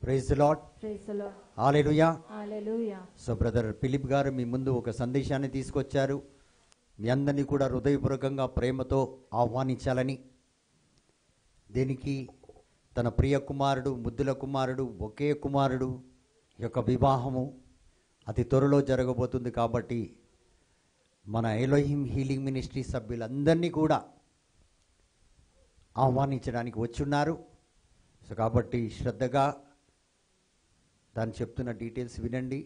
Praise the lord. Praise the Lord. Hallelujah. Hallelujah. So brother Philip గారు మీ ముందు ఒక సందేశాన్ని తీసుకొచ్చారు. మీ అందరినీ కూడా హృదయపూర్వకంగా ప్రేమతో ఆహ్వానించాలని, దీనికి తన ప్రియ కుమారుడు, ముద్దుల కుమారుడు, ఒకే కుమారుడు యొక్క వివాహము అతి త్వరలో జరగబోతుంది. కాబట్టి మన ఎలోహిం హీలింగ్ మినిస్ట్రీ సభ్యులందరినీ కూడా ఆహ్వానించడానికి వచ్చున్నారు. సో కాబట్టి శ్రద్ధగా దాన్ని చెప్తున్న డీటెయిల్స్ వినండి.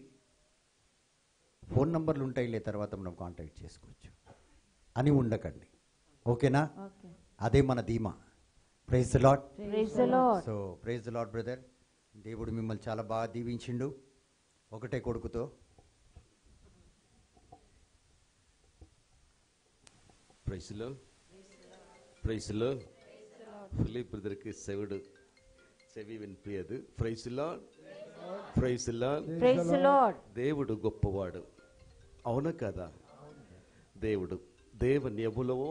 ఫోన్ నంబర్లు ఉంటాయిలే, తర్వాత మనం కాంటాక్ట్ చేసుకోవచ్చు అని ఉండకండి. ఓకేనా? ఓకే. అదే మన ధీమా. Praise the lord. Praise the lord. So praise the lord brother. దేవుడు మిమ్మల్ని చాలా బాగా దీవించిండు ఒకటే కొడుకుతో. Praise the lord. Praise the lord. Philip బ్రదర్కి చెవి వినిపించదు. Praise the lord. Praise the lord. Praise the lord. దేవుడు గొప్పవాడు, అవునా కదా? தேவன் எவ்வளவோ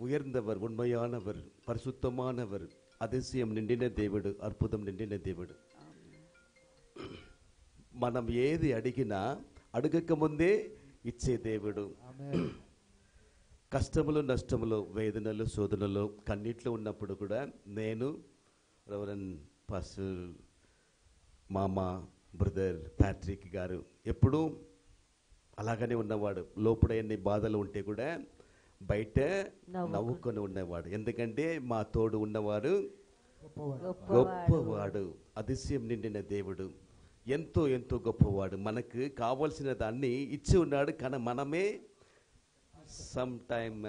உயர்ந்தவர், உண்மையானவர், பரிசுத்தமானவர், அதிசயம் నిండిన దేవుడు, అద్భుతం నిండిన దేవుడు. మనం ఏది అడిగినా అడగక ముందే ఇచ్చే దేవుడు. కష్టములు, నష్టములు, వేదనలు, శోధనలు, కన్నీట్లో ఉన్నప్పుడు కూడా నేను రెవరెండ్ పాస్టర్ మామ బ్రదర్ ప్యాట్రిక్ గారు ఎప్పుడూ అలాగనే ఉన్నవాడు. లోపల ఎన్ని బాధలు ఉంటే కూడా బయట నవ్వుకొని ఉన్నవాడు. ఎందుకంటే మా తోడు ఉన్నవాడు గొప్పవాడు, అతిశయం నిండిన దేవుడు, ఎంతో ఎంతో గొప్పవాడు. మనకు కావలసిన దాన్ని ఇచ్చి ఉన్నాడు, కానీ మనమే సమ్ టైమ్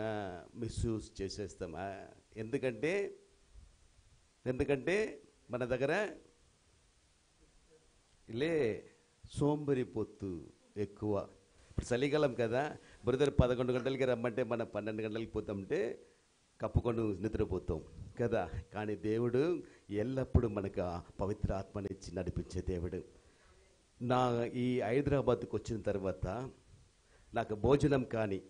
మిస్యూజ్ చేసేస్తాం. ఎందుకంటే మన దగ్గర ఇలే సోంబరి పొత్తు ఎక్కువ. ఇప్పుడు చలికాలం కదా, బ్రదర్ 11 గంటలకి రమ్మంటే మనం 12 గంటలకి పోతామంటే కప్పుకొని నిద్రపోతాం కదా. కానీ దేవుడు ఎల్లప్పుడూ మనకు పవిత్ర ఆత్మనిచ్చి నడిపించే దేవుడు. ఈ హైదరాబాద్కి వచ్చిన తర్వాత నాకు భోజనం కానీ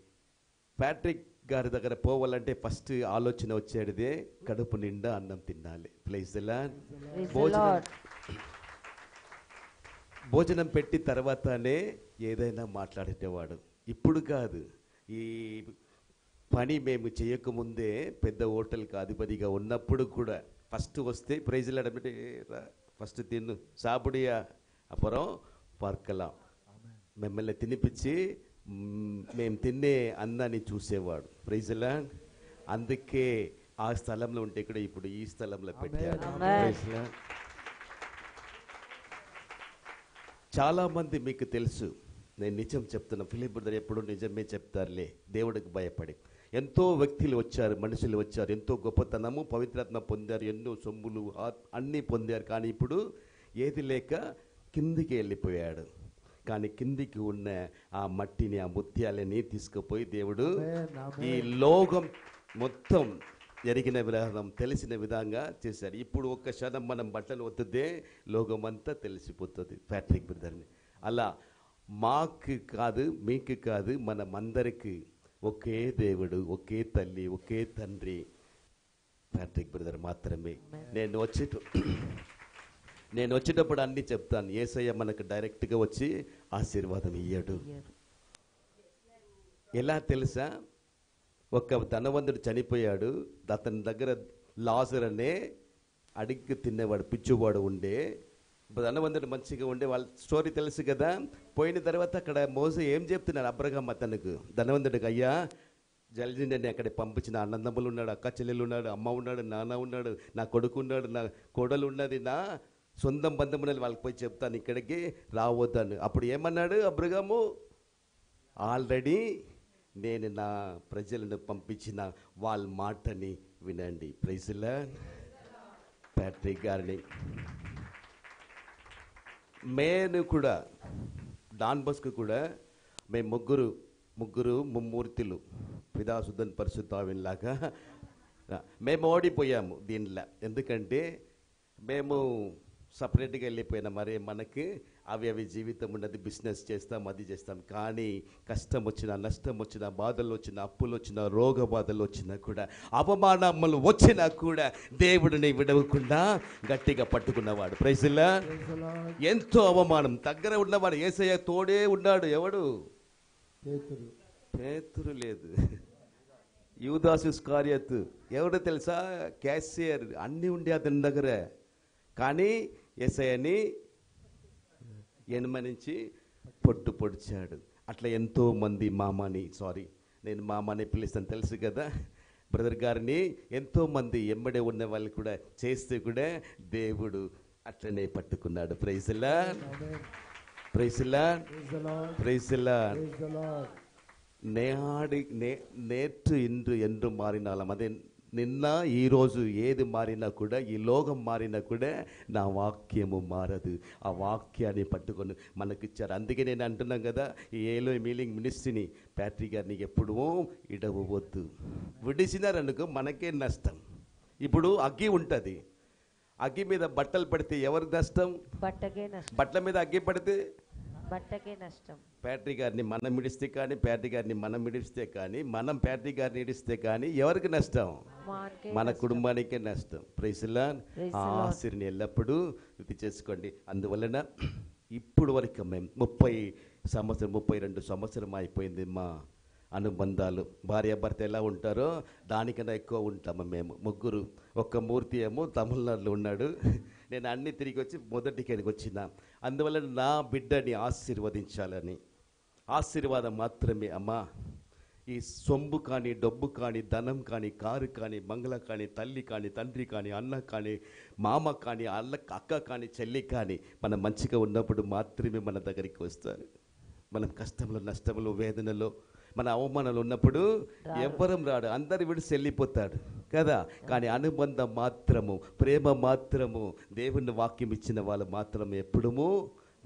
ప్యాట్రిక్ గారి దగ్గర పోవాలంటే ఫస్ట్ ఆలోచన వచ్చేటిదే కడుపు నిండా అన్నం తినాలి. Praise the Lord. భోజనం పెట్టి తర్వాతనే ఏదైనా మాట్లాడేటవాడు. ఇప్పుడు కాదు, ఈ పని మేము చేయకముందే పెద్ద హోటల్కి అధిపతిగా ఉన్నప్పుడు కూడా ఫస్ట్ వస్తే ప్రైజ్ ది లార్డ్ అంటే ఫస్ట్ తిన్ను సాపుడియా అப்புறம் பார்க்கலாம் మిమ్మల్ని తినిపించి మేము తినే అన్నాన్ని చూసేవాడు. Praise the Lord. అందుకే ఆ స్థలంలో ఉంటే కూడా ఇప్పుడు ఈ స్థలంలో పెట్టాడు. Praise the Lord. చాలామంది మీకు తెలుసు, నేను నిజం చెప్తున్నా, ఫిలిప్ బ్రదర్ ఎప్పుడు నిజమే చెప్తారులే, దేవుడికి భయపడి ఎంతో వ్యక్తులు వచ్చారు, మనుషులు వచ్చారు, ఎంతో గొప్పతనము, పవిత్రాత్మ పొందారు, ఎన్నో సొమ్ములు అన్నీ పొందారు. కానీ ఇప్పుడు ఏది లేక కిందికి వెళ్ళిపోయాడు. కానీ కిందికి ఉన్న ఆ మట్టిని, ఆ ముత్యాలని తీసుకుపోయి దేవుడు ఈ లోకం మొత్తం ఎరిగిన విధానం, తెలిసిన విధంగా చేశారు. ఇప్పుడు ఒక్క క్షణం మనం బట్టలు ఒత్తితే లోకం అంతా తెలిసిపోతుంది ప్యాట్రిక్ బ్రదర్ని. అలా మాకు కాదు, మీకు కాదు, మనమందరికి ఒకే దేవుడు, ఒకే తల్లి, ఒకే తండ్రి ప్యాట్రిక్ బ్రదర్ మాత్రమే. నేను వచ్చేటప్పుడు అన్నీ చెప్తాను. యేసయ్య మనకు డైరెక్ట్గా వచ్చి ఆశీర్వాదం ఇయ్యడు. ఎలా తెలుసా? ఒక ధనవంతుడు చనిపోయాడు, అతని దగ్గర లాజర్ అనే అడిగి తినేవాడు, పిచ్చువాడు ఉండే. ధనవంతుడు మంచిగా ఉండే, వాళ్ళ స్టోరీ తెలుసు కదా. పోయిన తర్వాత అక్కడ మోసే ఏం చెప్తున్నారు అబ్రహాం అతనికి, ధనవంతుడికి, అయ్యా జల్దిని అక్కడ పంపించిన అన్నదమ్ములు ఉన్నాడు, అక్క చెల్లెలు ఉన్నాడు, అమ్మ ఉన్నాడు, నాన్న ఉన్నాడు, నా కొడుకు ఉన్నాడు, నా కోడలు ఉన్నది, నా సొంతం బంధువులు, వాళ్ళకి పోయి చెప్తాను, ఇక్కడికి రావద్దాను. అప్పుడు ఏమన్నాడు అబ్రహాము? ఆల్రెడీ నేను నా ప్రజలను పంపించిన వాళ్ళ మాటని వినండి. Praise the lord. ప్యాట్రిక్ గారిని నేను కూడా, డాన్ బస్కు కూడా, మేము ముగ్గురు ముమ్మూర్తులు, పిదా సుధన్ సపరేట్గా వెళ్ళిపోయినా మరి మనకి అవి జీవితం ఉన్నది, బిజినెస్ చేస్తాం, అది చేస్తాం. కానీ కష్టం వచ్చినా, నష్టం వచ్చినా, బాధలు వచ్చినా, అప్పులు వచ్చినా, రోగ బాధలు వచ్చినా కూడా, అవమానములు వచ్చినా కూడా దేవుడిని విడవకుండా గట్టిగా పట్టుకున్నవాడు. Praise the lord. ఎంతో అవమానం దగ్గర ఉన్నవాడు, యేసయ్య తోడే ఉన్నాడు. ఎవడు? పేతురు లేదు, యూదాసు ఇస్కరియోతు. ఎవడో తెలుసా? క్యాషియర్. అన్నీ ఉండే అతని దగ్గర. కానీ యేసయ్యని ఎనుమ నుంచి పొడిచాడు. అట్లా ఎంతో మంది నేను మామని పిలుస్తాను, తెలుసు కదా బ్రదర్ గారిని. ఎంతో మంది ఎమ్మడే ఉన్న వాళ్ళు కూడా చేస్తే కూడా దేవుడు అట్లనే పట్టుకున్నాడు. Praise the lord. Praise the lord. Praise the lord. నేற்று இன்று என்று మారినాలం. అదే నిన్న ఈరోజు ఏది మారినా కూడా, ఈ లోకం మారినా కూడా నా వాక్యము మారదు. ఆ వాక్యాన్ని పట్టుకొని మనకిచ్చారు. అందుకే నేను అంటున్నాను కదా, ఈ ఏలో మీలింగ్ మినిస్ట్రీని ప్యాట్రిక్ గారిని ఎప్పుడూ ఇడవద్దు. విడిచినారనుకో మనకే నష్టం. ఇప్పుడు అగ్గి ఉంటుంది, అగ్గి మీద బట్టలు పడితే ఎవరికి నష్టం? బట్టకే నష్టం. బట్టల మీద అగ్గి పడితే బట్టకే నష్టం. ప్యాట్రిక్ గారిని మనం ఇడిస్తే కానీ, ప్యాట్రిక్ గారిని మనం ఇడిస్తే కానీ, మనం ప్యాట్రిక్ గారిని ఇడిస్తే కానీ ఎవరికి నష్టం? మన కుటుంబానికే నష్టం. Praise the Lord. ఆ ఆశీర్ని ఎల్లప్పుడూ ఇది చేసుకోండి. అందువలన ఇప్పుడు వరకు మేము 32 సంవత్సరం అయిపోయింది మా అనుబంధాలు. భార్యాభర్త ఎలా ఉంటారో దానికన్నా ఎక్కువ ఉంటాము మేము ముగ్గురు. ఒక్క మూర్తి ఏమో తమిళనాడులో ఉన్నాడు, నేను అన్ని తిరిగి వచ్చి మొదటికి వచ్చిన. అందువల్ల నా బిడ్డని ఆశీర్వదించాలని, ఆశీర్వాదం మాత్రమే అమ్మా. ఈ సొమ్ము కానీ, డబ్బు కానీ, ధనం కానీ, కారు కానీ, బంగ్లా కానీ, తల్లి కానీ, తండ్రి కానీ, అన్న కానీ, మామ కానీ, అక్క కానీ, చెల్లి కానీ, మనం మంచిగా ఉన్నప్పుడు మాత్రమే మన దగ్గరికి వస్తారు. మనం కష్టంలో, నష్టంలో, వేదనలో, మన అవమానాలు ఉన్నప్పుడు ఎవ్వరం రాడు, అందరు విడిచి వెళ్ళిపోతాడు కదా. కానీ అనుబంధం మాత్రము, ప్రేమ మాత్రము, దేవుని వాక్యం ఇచ్చిన వాళ్ళు మాత్రం ఎప్పుడూ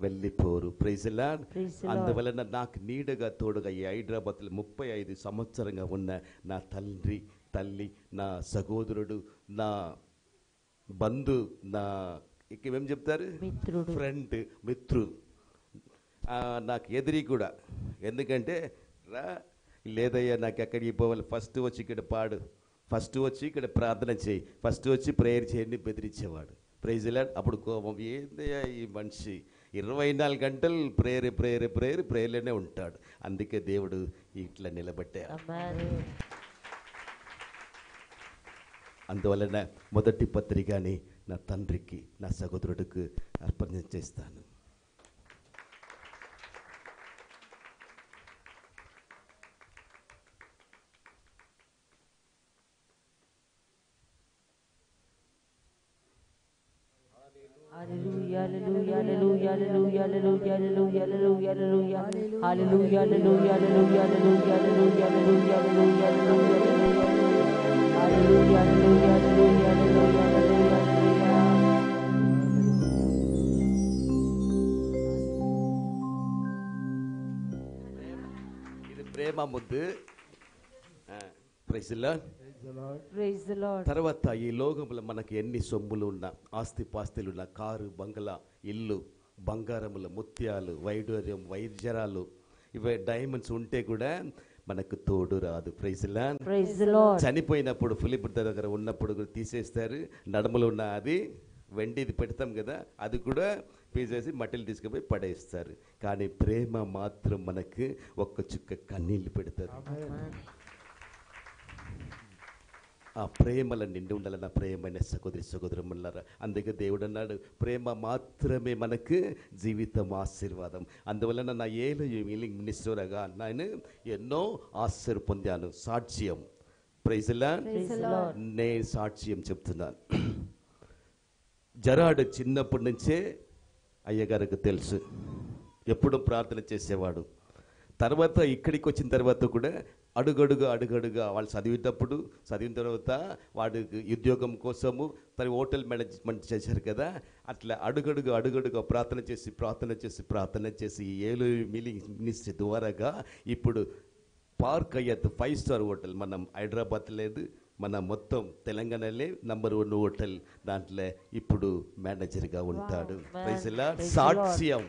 వెళ్ళిపోరు. Praise the Lord. అందువలన నాకు నీడగా తోడుగా ఈ హైదరాబాద్లో 35 సంవత్సరంగా ఉన్న నా తండ్రి, తల్లి, నా సహోదరుడు, నా బంధు, నా ఏం చెప్తారు, ఫ్రెండ్, మిత్రుడు, నాకు ఎదిరి కూడా. ఎందుకంటే లేదయ్యా నాకు ఎక్కడికి పోవాలి, ఫస్ట్ వచ్చి ఇక్కడ పాడు, ఫస్ట్ వచ్చి ఇక్కడ ప్రార్థన చేయి, ఫస్ట్ వచ్చి ప్రేయర్ చేయండి బెదిరించేవాడు. Praise the lord. అప్పుడు కోపం, ఏందయ్యా ఈ మనిషి 24 గంటలు ప్రేయర్లోనే ఉంటాడు. అందుకే దేవుడు ఇట్లా నిలబెట్టారు. అందువలన మొదటి పత్రికని నా తండ్రికి, నా సహోదరుడికి అర్పణ చేస్తాను. Hallelujah, hallelujah, hallelujah, hallelujah, hallelujah, hallelujah, hallelujah, hallelujah, hallelujah, hallelujah, hallelujah, hallelujah, hallelujah, hallelujah, hallelujah, hallelujah, hallelujah, hallelujah, ఇది ప్రేమ ముద్దు. Praise the Lord. Praise the Lord. తర్వాత ఈ లోకంలో మనకి ఎన్ని సొమ్ములు ఉన్నా, ఆస్తిపాస్తులు ఉన్నా, కారు, బంగ్లా, ఇల్లు, బంగారములు, ముత్యాలు, వైడూర్యం, వైద్యరాలు, ఇవి డైమండ్స్ ఉంటే కూడా మనకు తోడు రాదు. Praise the Lord. Praise the Lord. చనిపోయినప్పుడు ఫిలిప్ దగ్గర ఉన్నప్పుడు తీసేస్తారు. నడుములో ఉన్న అది వెండిది పెడతాం కదా, అది కూడా పీసేసి మట్టిలు తీసుకుపోయి పడేస్తారు. కానీ ప్రేమ మాత్రం మనకు ఒక్క చుక్క కన్నీళ్ళు పెడతారు. ఆ ప్రేమల నిండి ఉండాలి నా ప్రేమైన సహోదరులారా. అందుకే దేవుడు అన్నాడు, ప్రేమ మాత్రమే మనకు జీవితం ఆశీర్వాదం. అందువలన నా మీలింగ్ మినిస్టర్గా నేను ఎన్నో ఆశీర్వాదం పొందాను. సాక్ష్యం. Praise the Lord. నేను సాక్ష్యం చెప్తున్నాను. జరాడు చిన్నప్పటి నుంచే అయ్యగారికి తెలుసు, ఎప్పుడు ప్రార్థన చేసేవాడు. తర్వాత ఇక్కడికి వచ్చిన తర్వాత కూడా అడుగడుగా వాళ్ళు చదివిన తర్వాత వాడు ఉద్యోగం కోసము తన హోటల్ మేనేజ్మెంట్ చేశారు కదా, అట్లా అడుగడుగా ప్రార్థన చేసి ఏలు మినిస్ట్రీ ద్వారాగా ఇప్పుడు పార్క్ అయ్యేది 5 స్టార్ హోటల్ మనం హైదరాబాద్ లేదు, మన మొత్తం తెలంగాణలో నంబర్ 1 హోటల్ దాంట్లో ఇప్పుడు మేనేజర్గా ఉంటాడు. Praise the Lord. సాక్ష్యం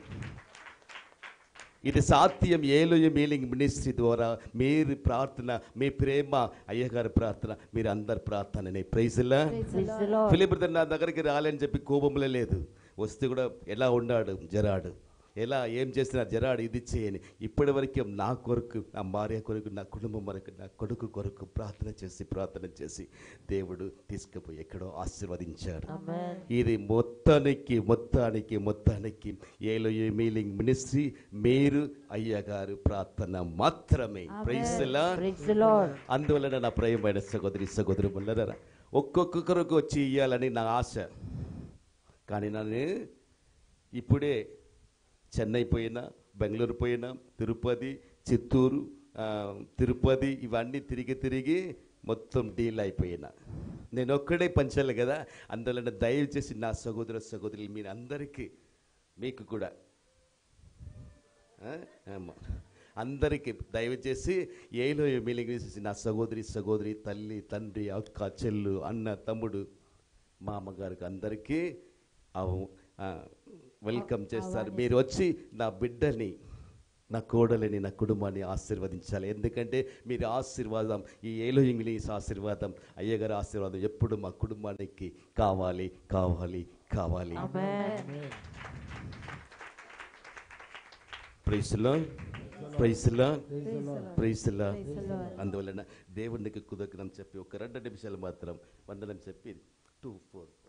ఇది సాధ్యం ఏలోయ మీలింగ్ మినిస్ట్రీ ద్వారా. మీరు ప్రార్థన, మీ ప్రేమ, అయ్యగారి ప్రార్థన, మీరు అందరి ప్రార్థననే. Praise the lord. Philip brother నా దగ్గరికి రాలేని చెప్పి కోపంలో లేదు. వస్తే కూడా ఎలా ఉన్నాడు జరాడు, ఎలా ఏం చేసినా జరాడు ఇది చేయని. ఇప్పటి వరకు నా కొరకు, నా భార్య కొరకు, నా కుటుంబం కొరకు, నా కొడుకు కొరకు ప్రార్థన చేసి దేవుడు తీసుకుపోయి ఎక్కడో ఆశీర్వదించాడు. ఇది మొత్తానికి ఏలోయ మీలింగ్ మినిస్ట్రీ మీరు అయ్యగారు ప్రార్థన మాత్రమే. Praise the Lord. అందువలన నా ప్రియమైన సహోదరులారా, ఒక్కొక్కరికి వచ్చి ఇవ్వాలని నా ఆశ. కానీ నన్ను ఇప్పుడే చెన్నై పోయినా, బెంగళూరు పోయినా, తిరుపతి, చిత్తూరు, తిరుపతి ఇవన్నీ తిరిగి మొత్తం డీల్ అయిపోయినా. నేను ఒక్కడే పంచాలి కదా. అందువలన దయచేసి నా సహోదరులు మీరు అందరికీ, మీకు కూడా అందరికీ దయచేసి ఏలోయ మీలింగ్ నా సహోదరి, తల్లి, తండ్రి, అక్క, చెల్లు, అన్న, తమ్ముడు, మా అమ్మగారికి అందరికీ వెల్కమ్ చేస్తారు. మీరు వచ్చి నా బిడ్డని, నా కోడలిని, నా కుటుంబాన్ని ఆశీర్వదించాలి. ఎందుకంటే మీరు ఆశీర్వాదం, ఈ ఏలోయ ఇంగ్లీష్ ఆశీర్వాదం, అయ్యగారి ఆశీర్వాదం ఎప్పుడు మా కుటుంబానికి కావాలి. Praise the Lord. అందువలన దేవునికి కృతజ్ఞతలు చెప్పి ఒక 2 నిమిషాలు మాత్రం వందనం చెప్పి 2, 4